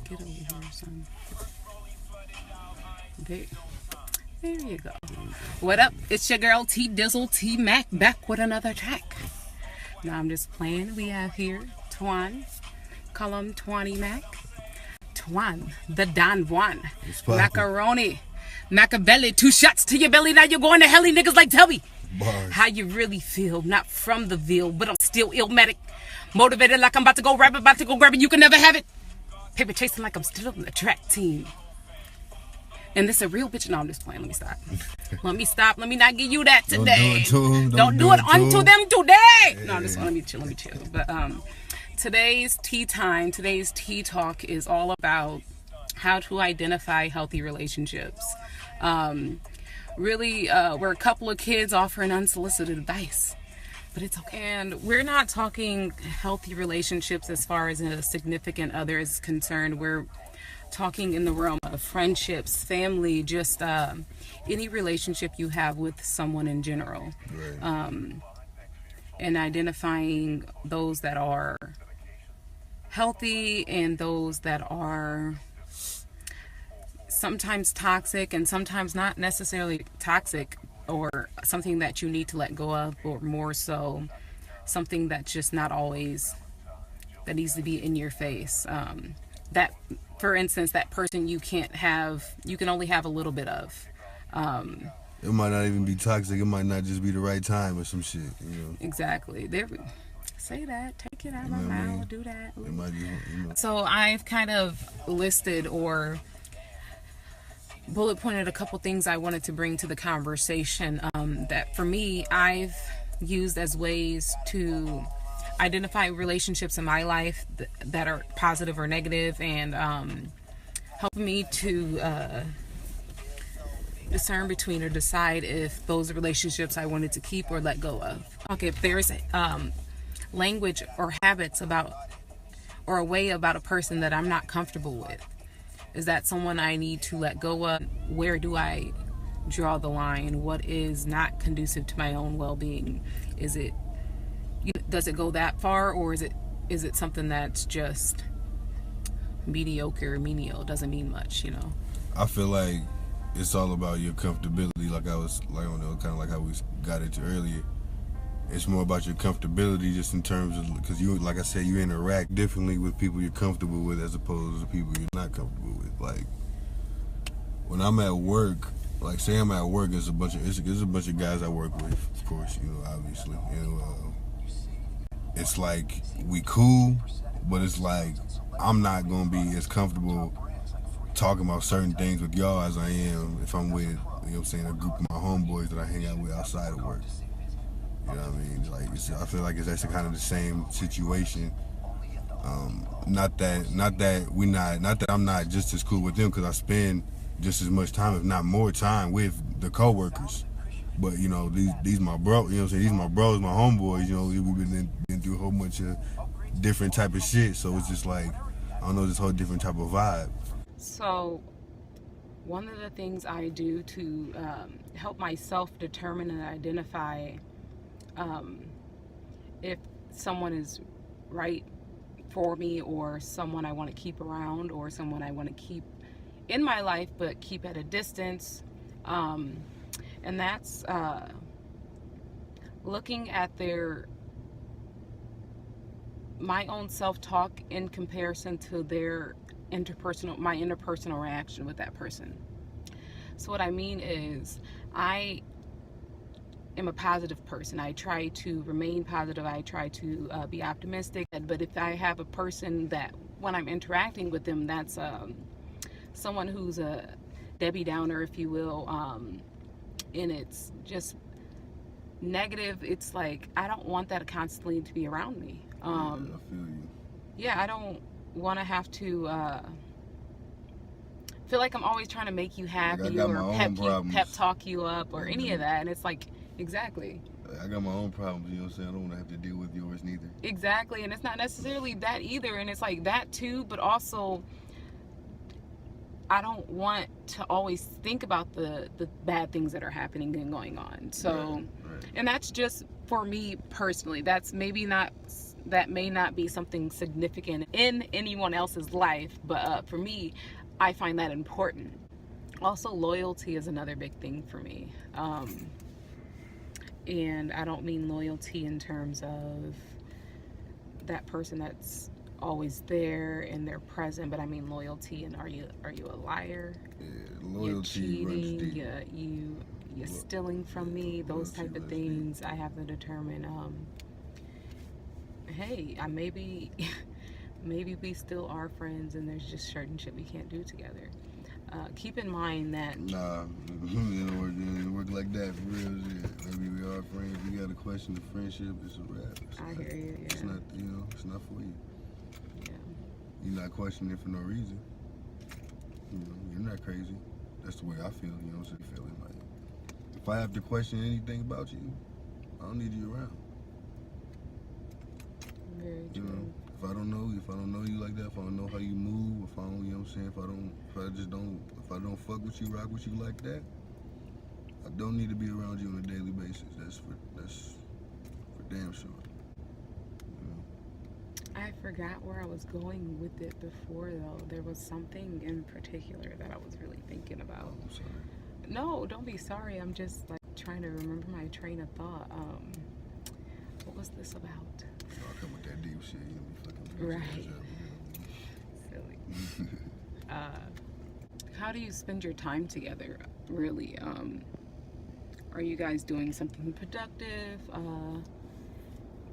get over here, son. There you go. What up? It's your girl T Dizzle T Mac back with another track. Now I'm just playing. We have here Twan. Call him Twanny Mac. Twan, the Don Juan. Macaroni. Machiavelli. 2 shots to your belly. Now you're going to helly, niggas like tell me. Bars. How you really feel, not from the veal, but I'm still illmatic. Motivated like I'm about to go grab it, you can never have it. Paper chasing like I'm still on the track team. And this a real bitch. No, I'm just playing. Let me stop. Let me not give you that today. Don't do it unto them today. No, I'm just let me chill. But today's tea time, today's tea talk is all about how to identify healthy relationships. Really, we're a couple of kids offering unsolicited advice, but it's okay. And we're not talking healthy relationships as far as a significant other is concerned. We're talking in the realm of friendships, family, just any relationship you have with someone in general. Right. And identifying those that are healthy and those that are sometimes toxic and sometimes not necessarily toxic, or something that you need to let go of, or more so something that's just not always that needs to be in your face. That, for instance, that person you can only have a little bit of. It might not even be toxic. It might not just be the right time or some shit. You know. Exactly. There we say that. Take it out of my mouth. Do that. It might just, So I've kind of listed or bullet pointed a couple things I wanted to bring to the conversation that for me I've used as ways to identify relationships in my life that are positive or negative, and helping me to discern between or decide if those relationships I wanted to keep or let go of. Okay, if there's language or habits about or a way about a person that I'm not comfortable with, is that someone I need to let go of? Where do I draw the line? What is not conducive to my own well-being? Does it go that far, or is it something that's just mediocre, menial, doesn't mean much, you know? I feel like it's all about your comfortability. Like I was like on kind of like how we got into earlier. It's more about your comfortability, just in terms of, because you, like I said, you interact differently with people you're comfortable with as opposed to people you're not comfortable with. Like when I'm at work, like say I'm at work, there's a bunch of guys I work with, of course, you know, obviously. It's like we cool, but it's like I'm not gonna be as comfortable talking about certain things with y'all as I am if I'm with, you know what I'm saying, a group of my homeboys that I hang out with outside of work. You know what I mean? Like I feel like it's actually kind of the same situation. Not that I'm not just as cool with them, because I spend just as much time, if not more time, with the coworkers. But you know, these my bro, you know what I'm saying? These my bros, my homeboys. You know, we've been through a whole bunch of different type of shit. So it's just like, I don't know, this whole different type of vibe. So one of the things I do to help myself determine and identify if someone is right for me, or someone I want to keep around, or someone I want to keep in my life but keep at a distance, and that's looking at my own self-talk in comparison to my interpersonal reaction with that person. So what I mean is, I am a positive person. I try to remain positive. I try to be optimistic. But if I have a person that, when I'm interacting with them, that's someone who's a Debbie Downer, if you will, and it's just negative, it's like I don't want that constantly to be around me. I feel you. Yeah, I don't want to have to feel like I'm always trying to make you happy, like or pep talk you up, or any of that. And it's like, exactly. I got my own problems, you know what I'm saying? I don't want to have to deal with yours neither. Exactly, and it's not necessarily that either. And it's like that too, but also I don't want to always think about the bad things that are happening and going on. So, right. And that's just for me personally. That's maybe not that may not be something significant in anyone else's life, but for me, I find that important. Also, loyalty is another big thing for me. And I don't mean loyalty in terms of that person that's always there and they're present, but I mean loyalty. And are you a liar? Yeah, You're loyalty runs cheating. deep. You're stealing from me. Those Loyalty type of runs deep. things I have to determine. Hey, I maybe maybe we still are friends, and there's just certain shit we can't do together. Keep in mind that Nah, it don't work like that for real shit. Maybe we are friends. We got a question of friendship. It's a wrap. I hear you. Yeah. It's not, it's not for you. Yeah. You're not questioning it for no reason. You're not crazy. That's the way I feel. So you feeling like, if I have to question anything about you, I don't need you around. Very true. If I don't know you like that, if I don't know how you move, if I don't, if I don't fuck with you, rock with you like that, I don't need to be around you on a daily basis. That's for damn sure. I forgot where I was going with it before, though. There was something in particular that I was really thinking about. I'm sorry. No, don't be sorry. I'm just like trying to remember my train of thought. What was this about? Y'all come with that deep shit. You be fucking Right. Silly. How do you spend your time together, really? Are you guys doing something productive?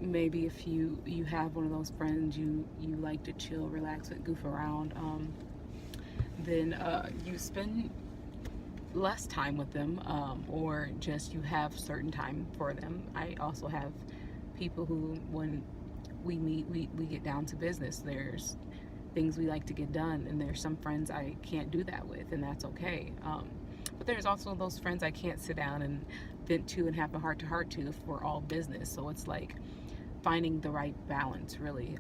Maybe if you have one of those friends you like to chill, relax with, goof around, then you spend less time with them, or just you have certain time for them. I also have people who, when we meet, we get down to business. There's things we like to get done, and there's some friends I can't do that with, and that's okay. But there's also those friends I can't sit down and vent to and have a heart-to-heart to if we're all business. So it's like finding the right balance, really,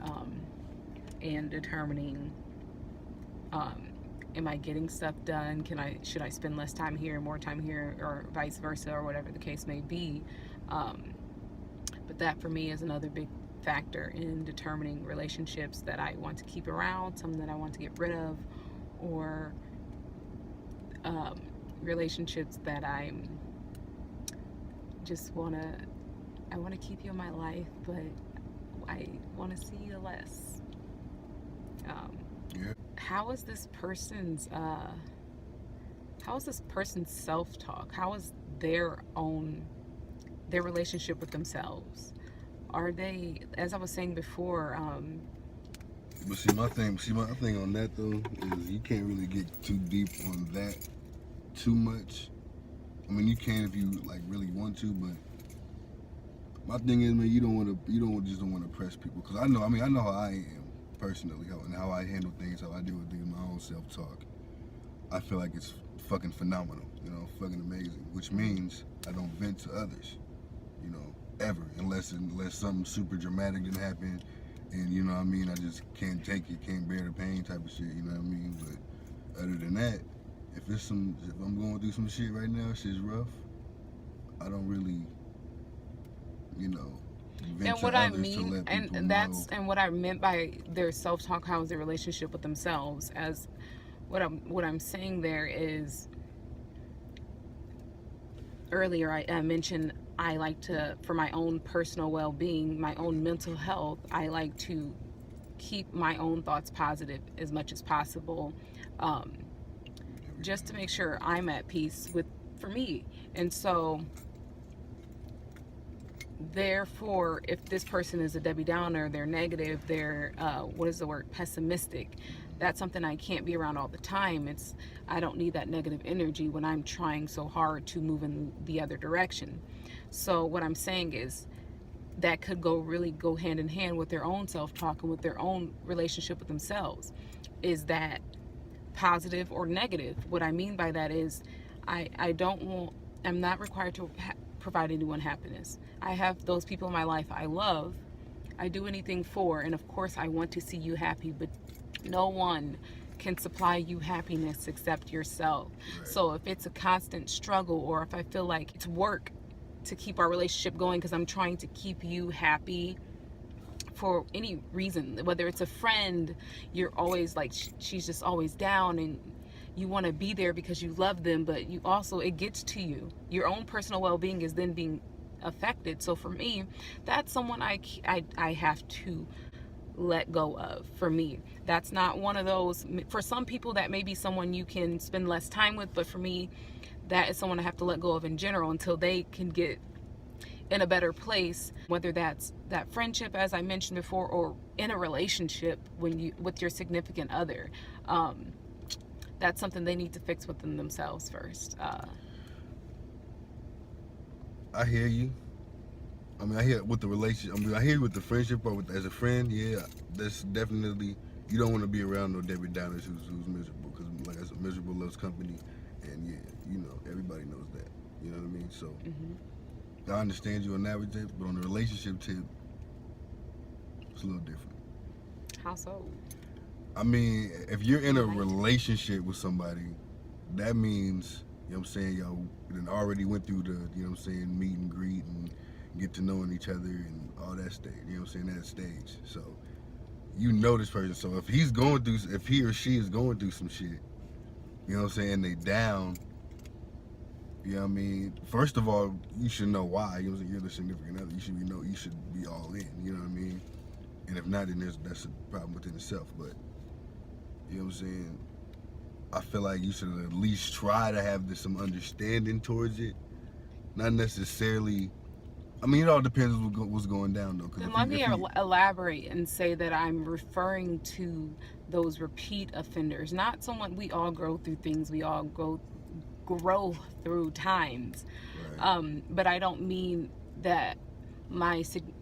and determining, am I getting stuff done? Should I spend less time here, more time here, or vice versa, or whatever the case may be. But that for me is another big factor in determining relationships that I want to keep around, some that I want to get rid of, or relationships that I want to keep you in my life, but I want to see you less. Yeah. How is this person's self-talk? How is their relationship with themselves? Are they, as I was saying before, But see, my thing on that though is you can't really get too deep on that too much. I mean, you can if you like really want to, but my thing is, man, you don't just want to press people, because I know how I am personally, how I handle things, how I deal with things, my own self-talk. I feel like it's fucking phenomenal, fucking amazing, which means I don't vent to others, ever, unless something super dramatic didn't happen, and I just can't take it, can't bear the pain type of shit, But other than that, if I'm going through some shit right now, shit's rough, I don't really, and what I mean, and what I meant by their self-talk, how is their relationship with themselves, as what I'm saying there is, earlier I mentioned I like to, for my own personal well-being, my own mental health, I like to keep my own thoughts positive as much as possible, just to make sure I'm at peace for me. And so therefore, if this person is a Debbie Downer, they're negative, they're pessimistic, that's something I can't be around all the time. I don't need that negative energy when I'm trying so hard to move in the other direction. So what I'm saying is that could go hand in hand with their own self-talk and with their own relationship with themselves. Is that positive or negative? What I mean by that is I'm not required to provide anyone happiness. I have those people in my life I love, I do anything for, and of course I want to see you happy, but no one can supply you happiness except yourself. Right. So if it's a constant struggle, or if I feel like it's work to keep our relationship going because I'm trying to keep you happy for any reason, whether it's a friend, you're always like, she's just always down, and you want to be there because you love them, but you also, it gets to you. Your own personal well-being is then being affected. So for me, that's someone I have to let go of. For me, that's not one of those. For some people, that may be someone you can spend less time with, but for me, that is someone I have to let go of in general until they can get in a better place, whether that's that friendship, as I mentioned before, or in a relationship when you with your significant other. That's something they need to fix within themselves first. I hear you. I mean, I hear with the relationship. I mean, I hear you with the friendship, or with as a friend. Yeah, that's definitely, you don't want to be around no Debbie Downers who's miserable, because like I said, miserable loves company, and yeah, you know, everybody knows that. You know what I mean? So I understand you on that tip, but on the relationship tip, it's a little different. How so? I mean, if you're in a relationship with somebody, that means, you know what I'm saying, y'all then already went through the, you know what I'm saying, meet and greet and get to knowing each other and all that stage, you know what I'm saying, that stage. So you know this person. So if he or she is going through some shit, you know what I'm saying, they down, you know what I mean, first of all, you should know why. You know what I'm saying, you're the significant other. You should be all in, you know what I mean? And if not, then that's a problem within itself. But you know what I'm saying, I feel like you should at least try to have some understanding towards it. Not necessarily, I mean, it all depends on what's going down, though. And let me elaborate and say that I'm referring to those repeat offenders, not someone. We all grow through things. We all grow through times. Right. But I don't mean that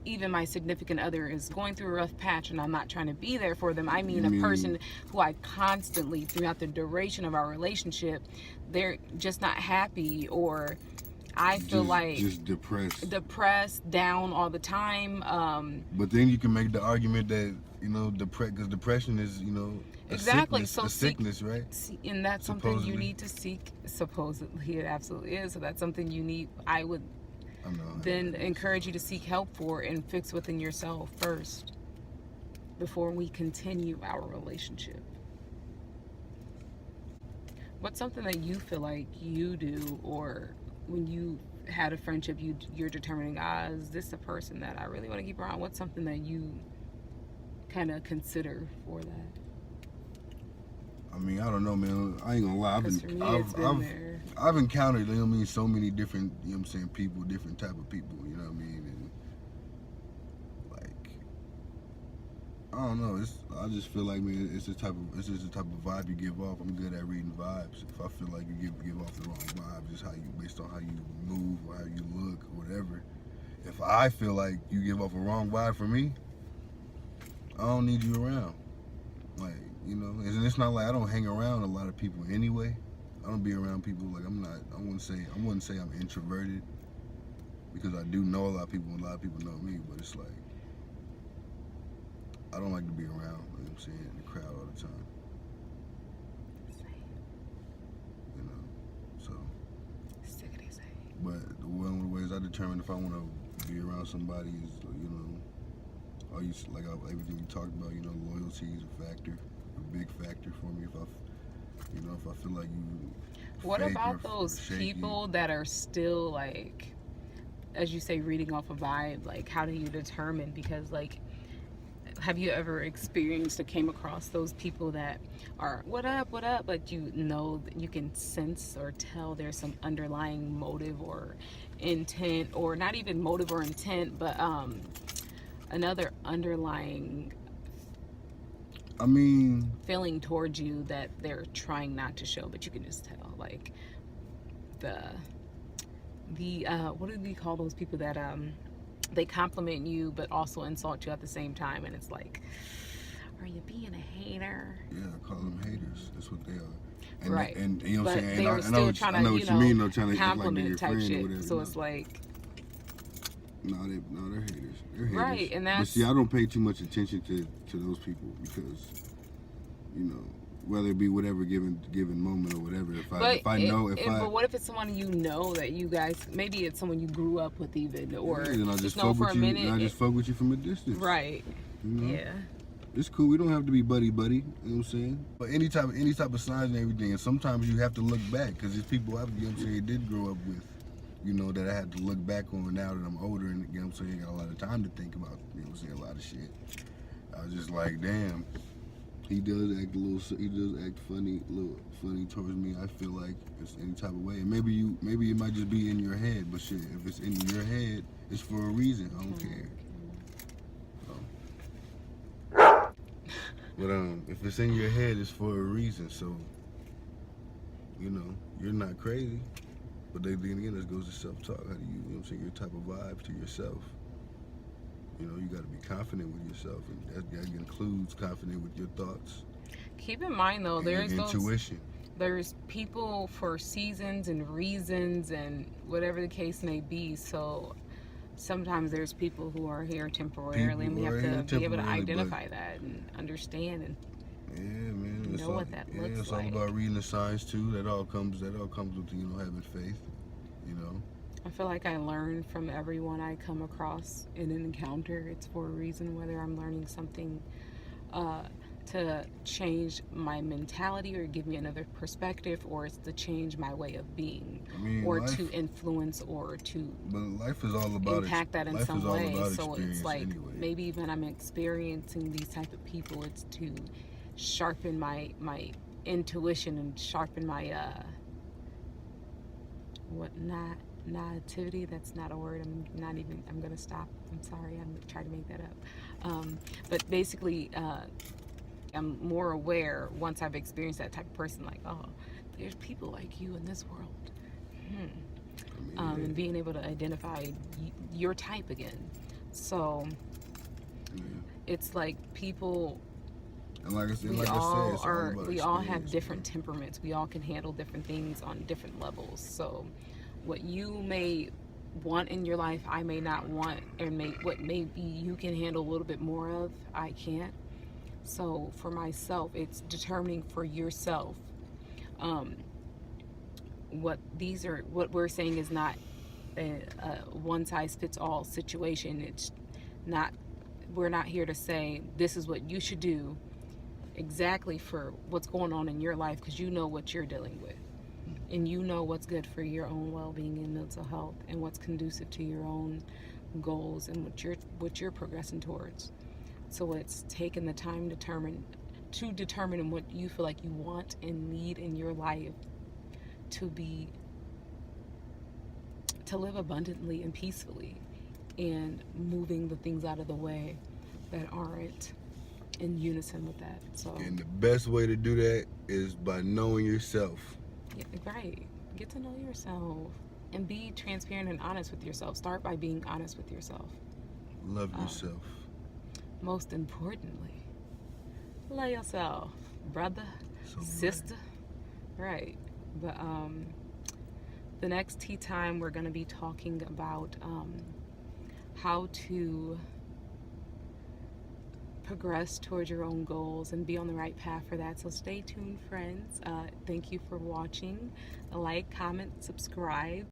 even my significant other is going through a rough patch and I'm not trying to be there for them. I mean a person who I constantly, throughout the duration of our relationship, they're just not happy, or I feel just depressed, down all the time. But then you can make the argument that, you know, because depression is, you know, exactly. a sickness, right? And that's something you need to seek. Supposedly, it absolutely is. So that's something you need. I would then encourage you to seek help for and fix within yourself first before we continue our relationship. What's something that you feel like you do, or when you had a friendship, you're determining, is this a person that I really want to keep around? What's something that you kind of consider for that? I mean, I don't know, man. I ain't gonna lie. I've encountered, you know what I mean, so many different, you know what I'm saying, people, different type of people, you know what I mean? And like, I don't know. I just feel like, man, it's just the type of vibe you give off. I'm good at reading vibes. If I feel like you give off the wrong vibe, just based on how you move or how you look or whatever. If I feel like you give off a wrong vibe for me, I don't need you around. Like, you know, and it's not like I don't hang around a lot of people anyway. I don't be around people, like, I wouldn't say I'm introverted, because I do know a lot of people and a lot of people know me, but it's like, I don't like to be around, you know what I'm saying, in the crowd all the time. You know, so. But one of the ways I determine if I want to be around somebody is, you know, everything we talked about, you know, loyalty is a factor, a big factor for me. If I feel like you. What about those people that are still, like, as you say, reading off a vibe? Like, how do you determine? Because, like, have you ever experienced or came across those people that are what up, but you know, you can sense or tell there's some underlying motive or intent, or not even motive or intent, but another underlying feeling towards you that they're trying not to show, but you can just tell, like the what do we call those people that they compliment you but also insult you at the same time, and it's like, are you being a hater? Yeah, I call them haters. That's what they are. And right. And you know what I'm saying? They're still trying to, I know what you mean, though, trying to compliment like type shit. Or whatever, so it's like, no, they're haters. They're haters. Right, and that's. But see, I don't pay too much attention to those people, because, you know, whether it be whatever given moment or whatever. But what if it's someone you know that you guys, maybe it's someone you grew up with even, or then I just know fuck for with a you. minute. And I just fuck with you from a distance. Right. You know? Yeah. It's cool. We don't have to be buddy. You know what I'm saying? But any type of signs and everything. And sometimes you have to look back because there's people you know what I'm saying, did grow up with. You know, that I had to look back on now that I'm older and, you know what I'm saying, got a lot of time to think about, you know what I'm saying, a lot of shit. I was just like, damn, he does act funny towards me. I feel like it's any type of way. And maybe it might just be in your head, but shit, if it's in your head, it's for a reason. I don't care. But if it's in your head, it's for a reason. So, you know, you're not crazy. But then again, this goes to self-talk. How do you know what I'm saying, your type of vibe to yourself? You know, you got to be confident with yourself, and that includes confident with your thoughts. Keep in mind, though, there's intuition. There's people for seasons and reasons and whatever the case may be. So sometimes there's people who are here temporarily, and we have to be able to identify that and understand and know what that looks like. It's all about reading the signs too. That all comes with, you know, having faith. You know. I feel like I learn from everyone I come across in an encounter. It's for a reason, whether I'm learning something to change my mentality or give me another perspective, or it's to change my way of being, or to influence, or to life is all about impact that in some way. So it's like anyway. Maybe when I'm experiencing these type of people, it's to sharpen my intuition and sharpen my naivety. That's not a word. I'm gonna stop. I'm sorry. I'm trying to make that up. But basically, I'm more aware once I've experienced that type of person, like, oh, there's people like you in this world. And being able to identify your type again. So it's like people. And like I said, we all have different temperaments. We all can handle different things on different levels. So what you may want in your life, I may not want, and what maybe you can handle a little bit more of, I can't. So for myself, it's determining for yourself. What we're saying is not a one size fits all situation. It's not. We're not here to say this is what you should do exactly for what's going on in your life, because you know what you're dealing with, and you know what's good for your own well-being and mental health, and what's conducive to your own goals and what you're progressing towards. So it's taking the time to determine what you feel like you want and need in your life to live abundantly and peacefully, and moving the things out of the way that aren't in unison with that. So, and the best way to do that is by knowing yourself. Yeah, right. Get to know yourself and be transparent and honest with yourself. Start by being honest with yourself. Love yourself. Most importantly, love yourself, brother, sister. Right. But the next tea time, we're going to be talking about how to progress towards your own goals and be on the right path for that. So stay tuned, friends. Thank you for watching. Like, comment, subscribe.